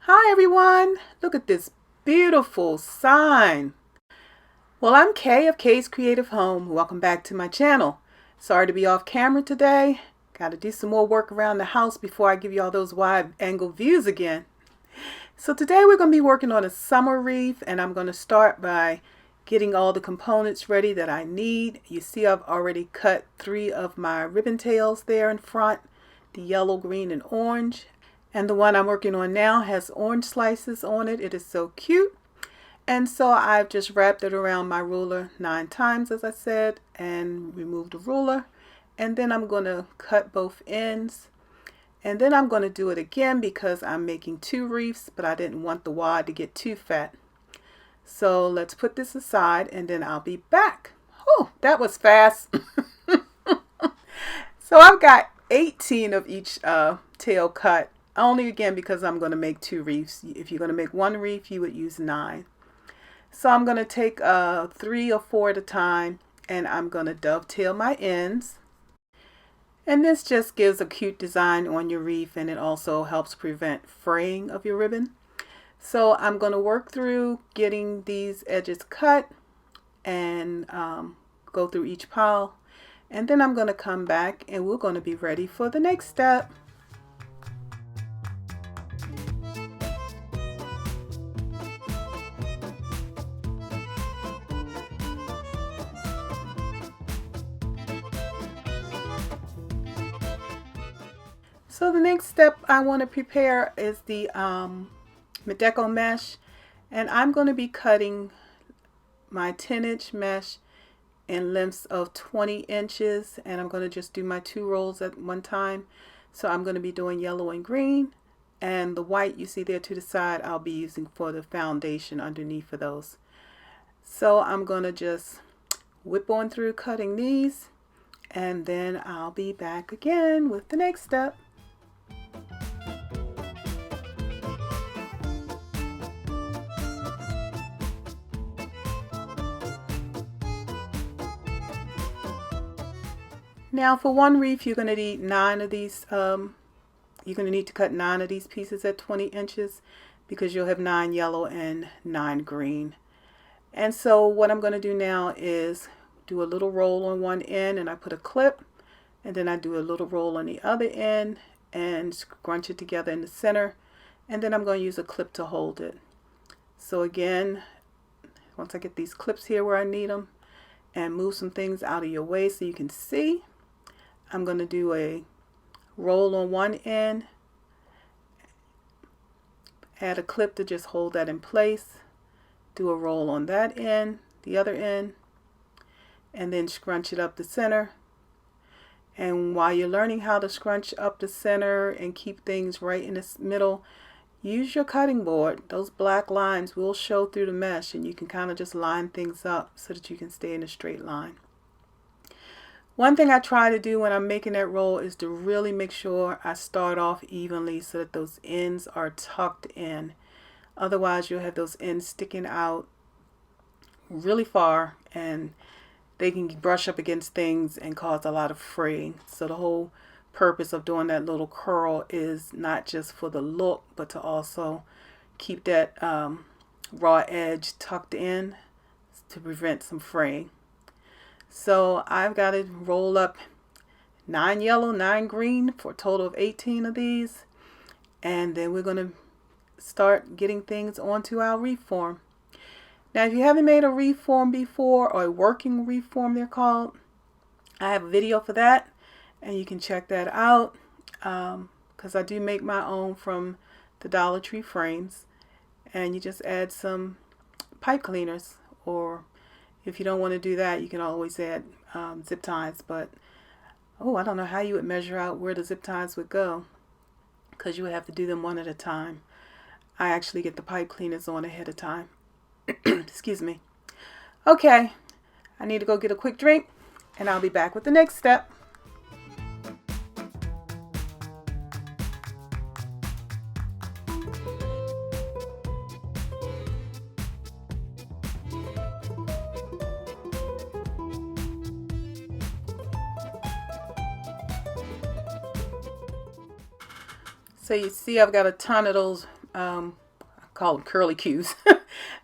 Hi everyone, look at this beautiful sign. Well, I'm Kay of Kay's Creative Home. Welcome back to my channel. Sorry to be off camera today. Got to do some more work around the house before I give you all those wide angle views again. So today we're going to be working on a summer wreath, and I'm going to start by getting all the components ready that I need. You see I've already cut 3 of my ribbon tails there in front, the yellow, green, and orange. And the one I'm working on now has orange slices on it. It is so cute. And so I've just wrapped it around my ruler 9 times, as I said, and removed the ruler. And then I'm going to cut both ends. And then I'm going to do it again because I'm making 2 wreaths, but I didn't want the wad to get too fat. So let's put this aside and then I'll be back. Oh, that was fast. So I've got 18 of each tail cut. Only again because I'm going to make 2 wreaths. If you're going to make 1 wreath, you would use 9. So I'm going to take 3 or 4 at a time, and I'm going to dovetail my ends. And this just gives a cute design on your wreath, and it also helps prevent fraying of your ribbon. So I'm going to work through getting these edges cut and go through each pile. And then I'm going to come back and we're going to be ready for the next step. So the next step I want to prepare is the deco mesh, and I'm going to be cutting my 10-inch mesh in lengths of 20 inches, and I'm going to just do my 2 rolls at one time. So I'm going to be doing yellow and green, and the white you see there to the side I'll be using for the foundation underneath of those. So I'm going to just whip on through cutting these, and then I'll be back again with the next step. Now for 1 wreath you're going to need 9 of these, you're going to need to cut 9 of these pieces at 20 inches because you'll have 9 yellow and 9 green. And so what I'm going to do now is do a little roll on one end, and I put a clip, and then I do a little roll on the other end and scrunch it together in the center, and then I'm going to use a clip to hold it. So again, once I get these clips here where I need them and move some things out of your way so you can see, I'm going to do a roll on one end, add a clip to just hold that in place, do a roll on that end, the other end, and then scrunch it up the center. And while you're learning how to scrunch up the center and keep things right in the middle, use your cutting board. Those black lines will show through the mesh, and you can kind of just line things up so that you can stay in a straight line. One thing I try to do when I'm making that roll is to really make sure I start off evenly so that those ends are tucked in. Otherwise you'll have those ends sticking out really far, and they can brush up against things and cause a lot of fraying. So the whole purpose of doing that little curl is not just for the look, but to also keep that raw edge tucked in to prevent some fraying. So I've got to roll up 9 yellow, 9 green for a total of 18 of these, and then we're going to start getting things onto our wreath form. Now if you haven't made a wreath form before, or a working wreath form they're called, I have a video for that, and you can check that out because I do make my own from the Dollar Tree frames, and you just add some pipe cleaners, or if you don't want to do that, you can always add zip ties. But I don't know how you would measure out where the zip ties would go, because you would have to do them one at a time. I actually get the pipe cleaners on ahead of time. Excuse me. Okay, I need to go get a quick drink, and I'll be back with the next step. So you see I've got a ton of those I call them curly cues,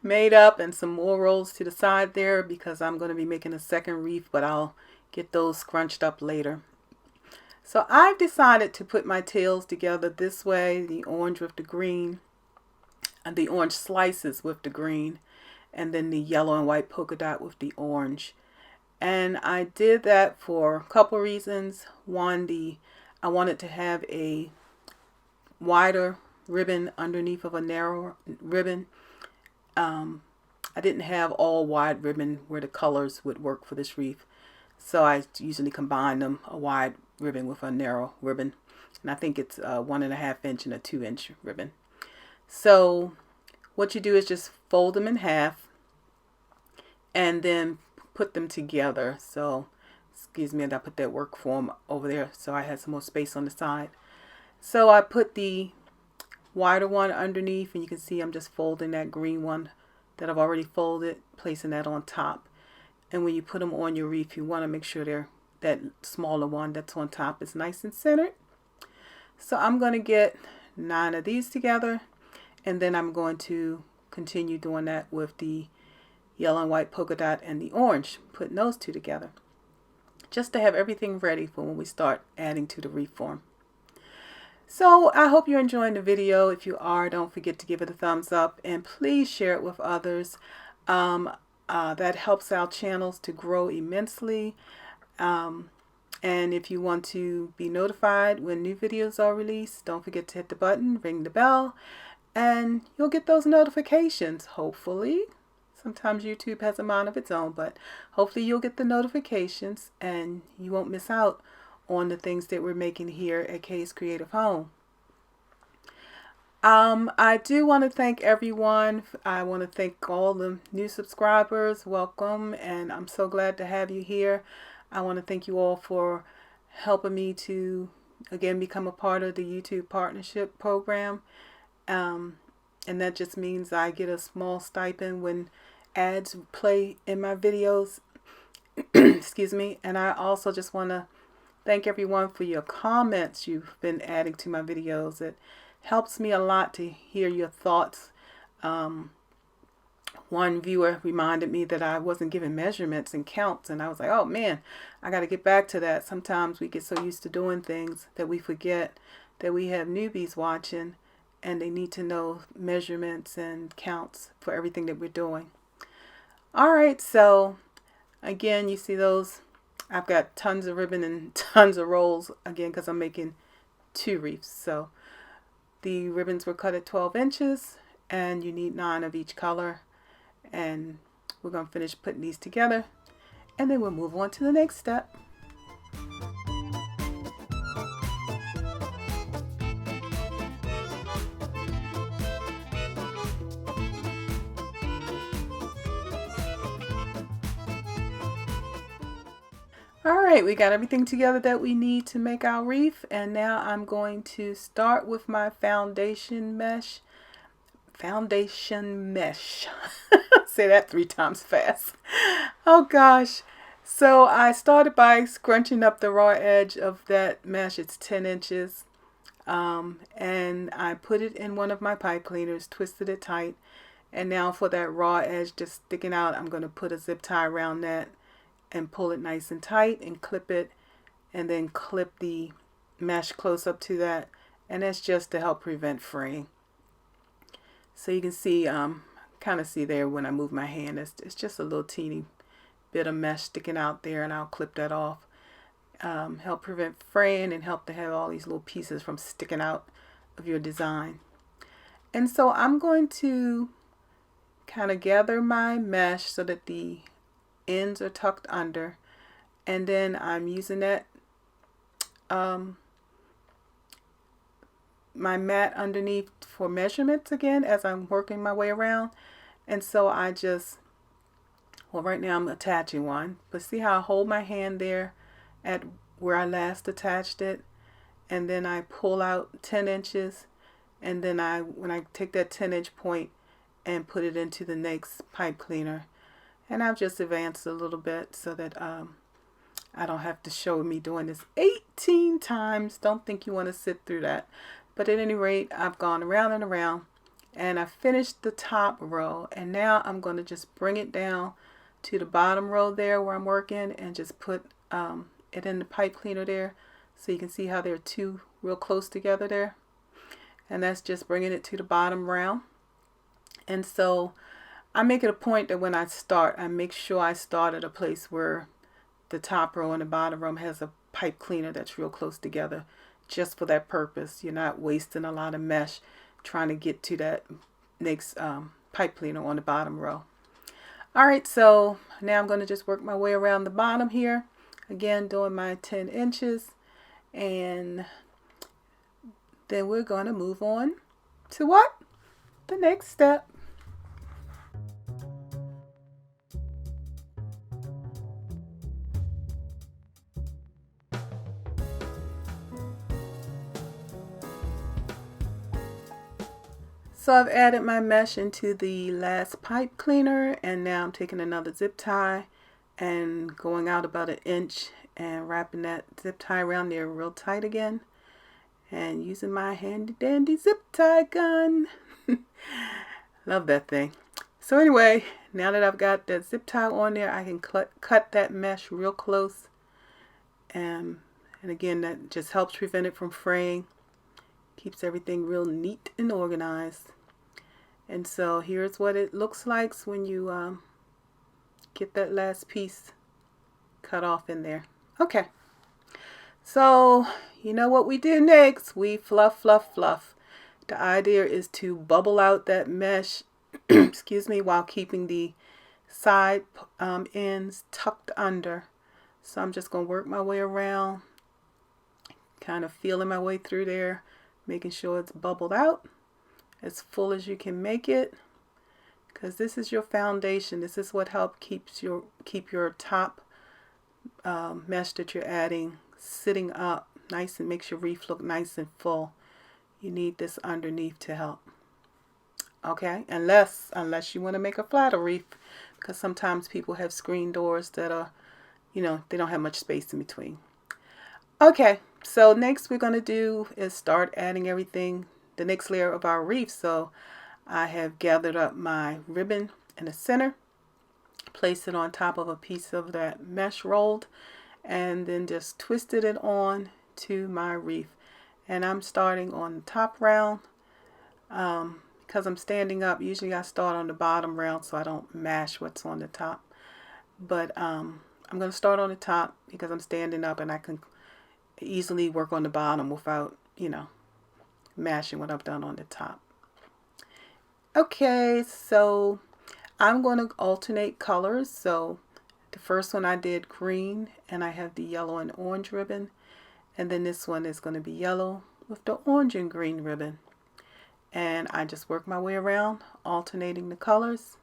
made up, and some more rolls to the side there because I'm going to be making a second wreath, but I'll get those scrunched up later. So I've decided to put my tails together this way, the orange with the green, and the orange slices with the green, and then the yellow and white polka dot with the orange. And I did that for a couple reasons. One, I wanted to have a wider ribbon underneath of a narrow ribbon. I didn't have all wide ribbon where the colors would work for this wreath, so I usually combine them, a wide ribbon with a narrow ribbon, and I think it's a 1.5 inch and a 2 inch ribbon. So what you do is just fold them in half and then put them together. So excuse me, and I put that work form over there so I had some more space on the side. So I put the wider one underneath, and you can see I'm just folding that green one that I've already folded, placing that on top. And when you put them on your wreath, you want to make sure that smaller one that's on top is nice and centered. So I'm going to get 9 of these together, and then I'm going to continue doing that with the yellow and white polka dot and the orange, putting those two together, just to have everything ready for when we start adding to the wreath form. So I hope you're enjoying the video. If you are, don't forget to give it a thumbs up, and please share it with others. That helps our channels to grow immensely. And if you want to be notified when new videos are released, don't forget to hit the button, ring the bell, and you'll get those notifications, hopefully. Sometimes YouTube has a mind of its own, but hopefully you'll get the notifications and you won't miss out on the things that we're making here at Kay's Creative Home. I do want to thank everyone. I want to thank all the new subscribers. Welcome, and I'm so glad to have you here. I want to thank you all for helping me to, again, become a part of the YouTube Partnership Program. And that just means I get a small stipend when ads play in my videos. Excuse me. And I also just want to thank everyone for your comments you've been adding to my videos. It helps me a lot to hear your thoughts. One viewer reminded me that I wasn't giving measurements and counts, and I was like, oh man, I got to get back to that. Sometimes we get so used to doing things that we forget that we have newbies watching and they need to know measurements and counts for everything that we're doing. Alright, so again, you see those. I've got tons of ribbon and tons of rolls, again, because I'm making 2 wreaths. So the ribbons were cut at 12 inches, and you need 9 of each color. And we're going to finish putting these together, and then we'll move on to the next step. Alright, we got everything together that we need to make our wreath, and now I'm going to start with my foundation mesh. Say that 3 times fast. Oh gosh. So I started by scrunching up the raw edge of that mesh. It's 10 inches. And I put it in one of my pipe cleaners, twisted it tight. And now for that raw edge just sticking out, I'm going to put a zip tie around that and pull it nice and tight and clip it, and then clip the mesh close up to that, and that's just to help prevent fraying. So you can see, kind of see there when I move my hand, it's just a little teeny bit of mesh sticking out there, and I'll clip that off. Help prevent fraying and help to have all these little pieces from sticking out of your design. And so I'm going to kind of gather my mesh so that the ends are tucked under, and then I'm using that my mat underneath for measurements again as I'm working my way around. And so I just, well, right now I'm attaching one, but see how I hold my hand there at where I last attached it, and then I pull out 10 inches, and then when I take that 10-inch point and put it into the next pipe cleaner. And I've just advanced a little bit so that I don't have to show me doing this 18 times. Don't think you want to sit through that. But at any rate, I've gone around and around. And I finished the top row, and now I'm going to just bring it down to the bottom row there where I'm working, and just put it in the pipe cleaner there, so you can see how they're two real close together there. And that's just bringing it to the bottom round. And so I make it a point that when I start, I make sure I start at a place where the top row and the bottom row has a pipe cleaner that's real close together, just for that purpose. You're not wasting a lot of mesh trying to get to that next pipe cleaner on the bottom row. Alright, so now I'm going to just work my way around the bottom here, again doing my 10 inches, and then we're going to move on to what? The next step. So I've added my mesh into the last pipe cleaner, and now I'm taking another zip tie and going out about 1 inch and wrapping that zip tie around there real tight again, and using my handy dandy zip tie gun. Love that thing. So anyway, now that I've got that zip tie on there, I can cut that mesh real close, and again, that just helps prevent it from fraying. Keeps everything real neat and organized. And so here's what it looks like when you get that last piece cut off in there. Okay, so you know what we do next? We fluff, fluff, fluff. The idea is to bubble out that mesh excuse me, while keeping the side ends tucked under. So I'm just going to work my way around, kind of feeling my way through there, making sure it's bubbled out as full as you can make it, because this is your foundation. This is what helps keep your top mesh that you're adding sitting up nice and makes your wreath look nice and full. You need this underneath to help. Okay, unless you want to make a flatter wreath, because sometimes people have screen doors that are, they don't have much space in between. Okay, so next we're going to do is start adding everything, the next layer of our wreath. So I have gathered up my ribbon in the center, placed it on top of a piece of that mesh rolled, and then just twisted it on to my wreath. And I'm starting on the top round. Because I'm standing up, usually I start on the bottom round so I don't mash what's on the top. But I'm going to start on the top because I'm standing up, and I can easily work on the bottom without, mashing what I've done on the top. Okay, so I'm going to alternate colors. So the first one I did green, and I have the yellow and orange ribbon. And then this one is going to be yellow with the orange and green ribbon. And I just work my way around, alternating the colors.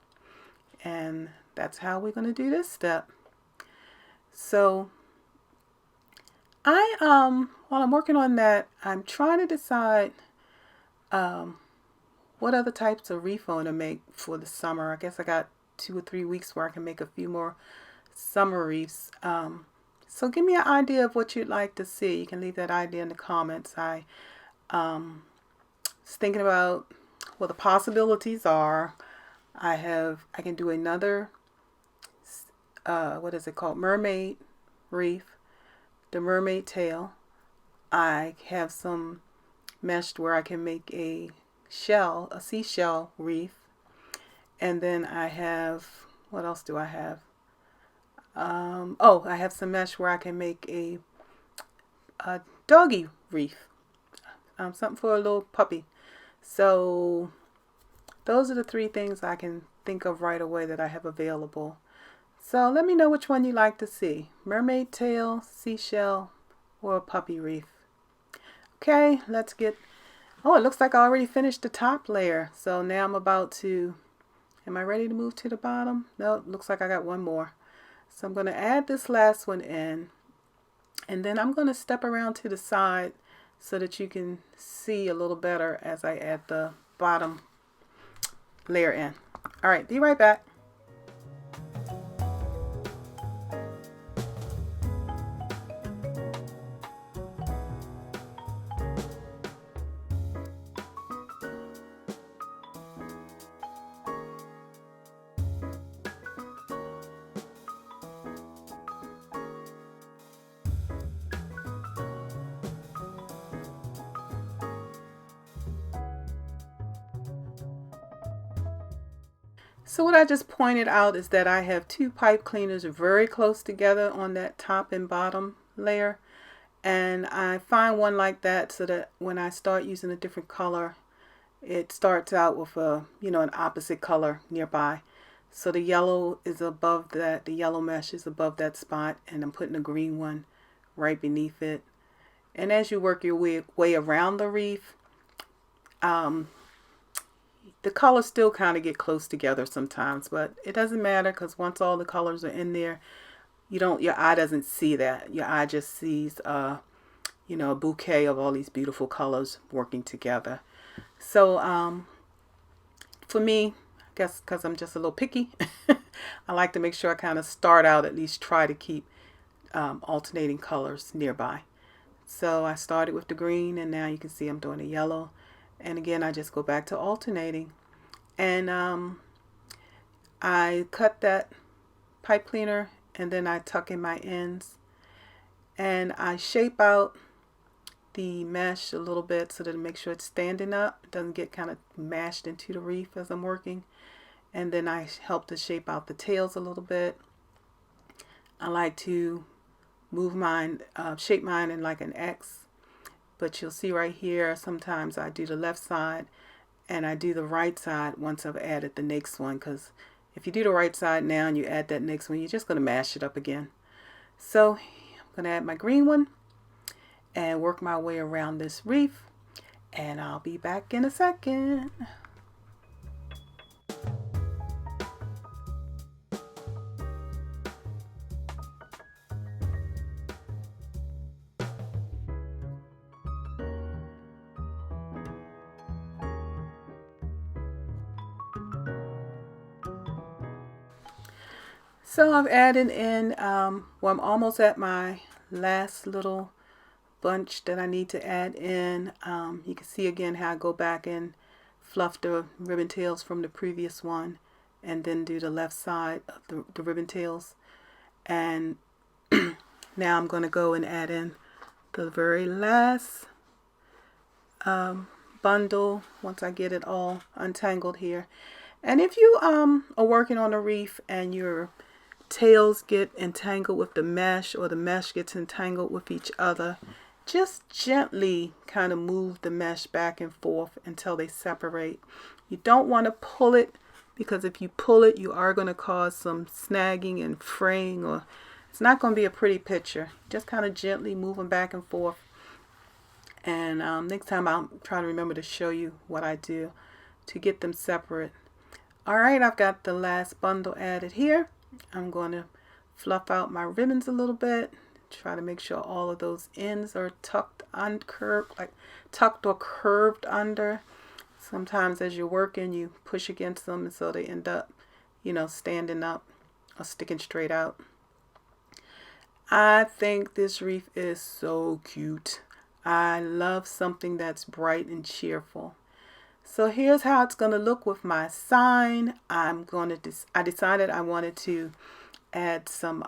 And that's how we're going to do this step. So while I'm working on that, I'm trying to decide what other types of wreath I want to make for the summer. I guess I got 2 or 3 weeks where I can make a few more summer wreaths. So give me an idea of what you'd like to see. You can leave that idea in the comments. I was thinking about what the possibilities are. I can do another, what is it called? Mermaid wreath, the mermaid tail. I have some meshed where I can make a seashell wreath. And then I have, what else do I have? I have some mesh where I can make a doggy wreath. Something for a little puppy. So those are the 3 things I can think of right away that I have available. So let me know which one you like to see. Mermaid tail, seashell, or a puppy wreath. Okay, let's get... Oh, it looks like I already finished the top layer. So now I'm about to... Am I ready to move to the bottom? No, it looks like I got one more. So I'm going to add this last one in. And then I'm going to step around to the side so that you can see a little better as I add the bottom layer in. All right, be right back. So what I just pointed out is that I have two pipe cleaners very close together on that top and bottom layer. And I find one like that so that when I start using a different color, it starts out with a, an opposite color nearby. So the yellow is above that, the yellow mesh is above that spot, and I'm putting a green one right beneath it. And as you work your way around the wreath, the colors still kind of get close together sometimes, but it doesn't matter because once all the colors are in there, your eye doesn't see that. Your eye just sees a bouquet of all these beautiful colors working together. So for me, I guess because I'm just a little picky, I like to make sure I kind of start out, at least try to keep alternating colors nearby. So I started with the green, and now you can see I'm doing a yellow. And again, I just go back to alternating. And I cut that pipe cleaner, and then I tuck in my ends. And I shape out the mesh a little bit so that it makes sure it's standing up. It doesn't get kind of mashed into the wreath as I'm working. And then I help to shape out the tails a little bit. I like to move mine, shape mine in like an X. But you'll see right here, sometimes I do the left side and I do the right side once I've added the next one. Because if you do the right side now and you add that next one, you're just going to mash it up again. So I'm going to add my green one and work my way around this wreath. And I'll be back in a second. So I've added in, I'm almost at my last little bunch that I need to add in. You can see again how I go back and fluff the ribbon tails from the previous one and then do the left side of the ribbon tails. And now I'm going to go and add in the very last bundle once I get it all untangled here. And if you are working on a wreath and your tails get entangled with the mesh or the mesh gets entangled with each other, just gently kind of move the mesh back and forth until they separate. You don't want to pull it, because if you pull it, you are going to cause some snagging and fraying, or it's not going to be a pretty picture. Just kind of gently move them back and forth. And next time I'll try to remember to show you what I do to get them separate. Alright, I've got the last bundle added here. I'm going to fluff out my ribbons a little bit. Try to make sure all of those ends are tucked or curved under. Sometimes as you're working, you push against them, and so they end up, standing up or sticking straight out. I think this wreath is so cute. I love something that's bright and cheerful. So here's how it's going to look with my sign. I decided I wanted to add some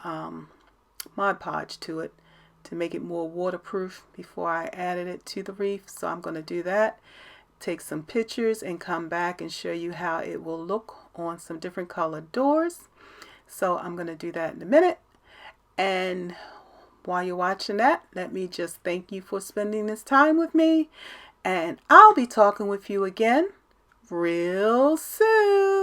Mod Podge to it to make it more waterproof before I added it to the wreath. So I'm going to do that, take some pictures, and come back and show you how it will look on some different colored doors. So I'm going to do that in a minute. And while you're watching that, let me just thank you for spending this time with me. And I'll be talking with you again real soon.